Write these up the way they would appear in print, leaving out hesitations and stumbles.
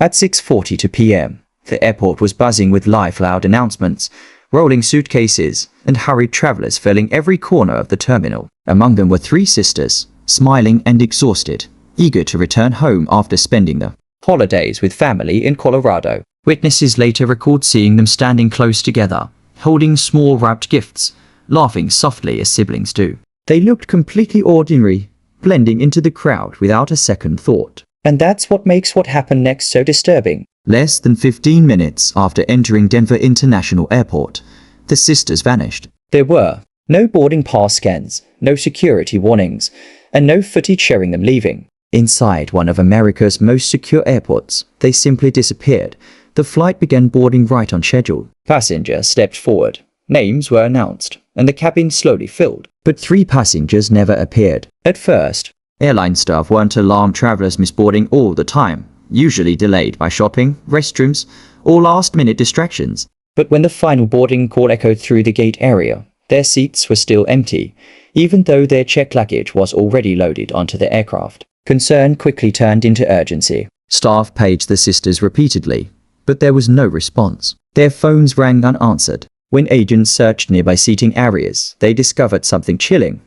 At 6:42 p.m., the airport was buzzing with live loud announcements, rolling suitcases, and hurried travelers filling every corner of the terminal. Among them were three sisters, smiling and exhausted, eager to return home after spending the holidays with family in Colorado. Witnesses later recalled seeing them standing close together, holding small wrapped gifts, laughing softly as siblings do. They looked completely ordinary, blending into the crowd without a second thought. And that's what makes what happened next so disturbing. Less than 15 minutes after entering Denver International Airport, the sisters vanished. There were no boarding pass scans, no security warnings, and no footage showing them leaving. Inside one of America's most secure airports, they simply disappeared. The flight began boarding right on schedule. Passengers stepped forward. Names were announced, and the cabin slowly filled. But three passengers never appeared. At first, airline staff warned alarmed travelers miss boarding all the time, usually delayed by shopping, restrooms, or last-minute distractions. But when the final boarding call echoed through the gate area, their seats were still empty, even though their checked luggage was already loaded onto the aircraft. Concern quickly turned into urgency. Staff paged the sisters repeatedly, but there was no response. Their phones rang unanswered. When agents searched nearby seating areas, they discovered something chilling.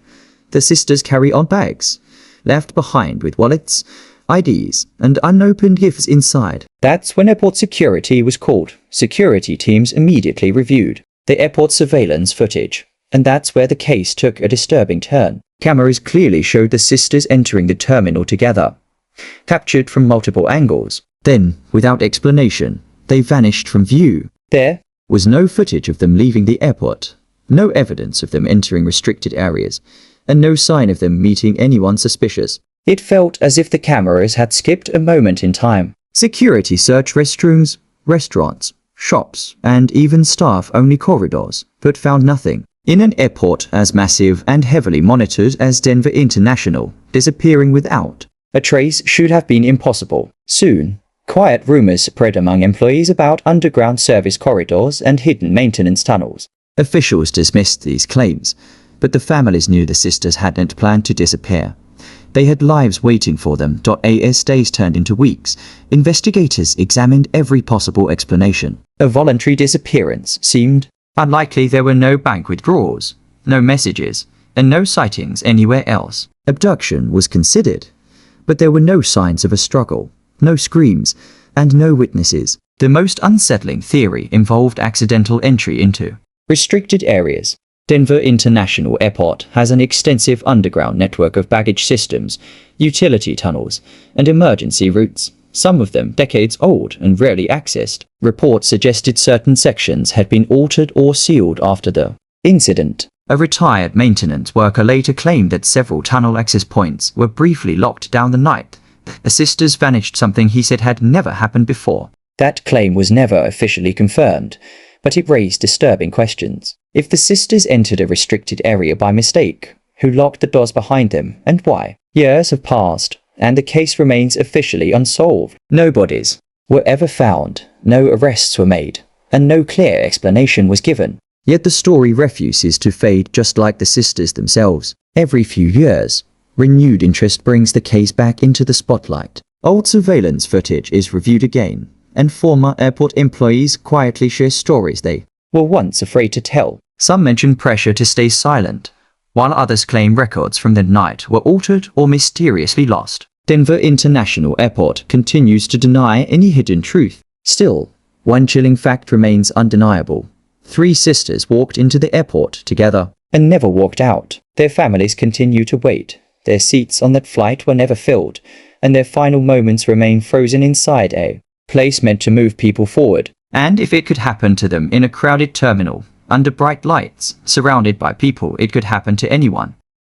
The sisters carry-on bags, left behind with wallets, IDs, and unopened gifts inside. That's when airport security was called. Security teams immediately reviewed the airport surveillance footage, and that's where the case took a disturbing turn. Cameras clearly showed the sisters entering the terminal together, captured from multiple angles. Then, without explanation, they vanished from view. There was no footage of them leaving the airport, no evidence of them entering restricted areas, and no sign of them meeting anyone suspicious. It felt as if the cameras had skipped a moment in time. Security searched restrooms, restaurants, shops, and even staff-only corridors, but found nothing. In an airport as massive and heavily monitored as Denver International, disappearing without a trace should have been impossible. Soon, quiet rumors spread among employees about underground service corridors and hidden maintenance tunnels. Officials dismissed these claims, but the families knew the sisters hadn't planned to disappear. They had lives waiting for them. As days turned into weeks, investigators examined every possible explanation. A voluntary disappearance seemed unlikely. There were no bank withdrawals, no messages, and no sightings anywhere else. Abduction was considered, but there were no signs of a struggle, no screams, and no witnesses. The most unsettling theory involved accidental entry into restricted areas. Denver International Airport has an extensive underground network of baggage systems, utility tunnels, and emergency routes, some of them decades old and rarely accessed. Reports suggested certain sections had been altered or sealed after the incident. A retired maintenance worker later claimed that several tunnel access points were briefly locked down the night the sisters vanished, something he said had never happened before. That claim was never officially confirmed, but it raised disturbing questions. If the sisters entered a restricted area by mistake, who locked the doors behind them, and why? Years have passed, and the case remains officially unsolved. No bodies were ever found, no arrests were made, and no clear explanation was given. Yet the story refuses to fade, just like the sisters themselves. Every few years, renewed interest brings the case back into the spotlight. Old surveillance footage is reviewed again, and former airport employees quietly share stories they were once afraid to tell. Some mention pressure to stay silent, while others claim records from the night were altered or mysteriously lost. Denver International Airport continues to deny any hidden truth. Still, one chilling fact remains undeniable. 3 sisters walked into the airport together and never walked out. Their families continue to wait. Their seats on that flight were never filled, and their final moments remain frozen inside a place meant to move people forward. And if it could happen to them in a crowded terminal, under bright lights, surrounded by people, it could happen to anyone.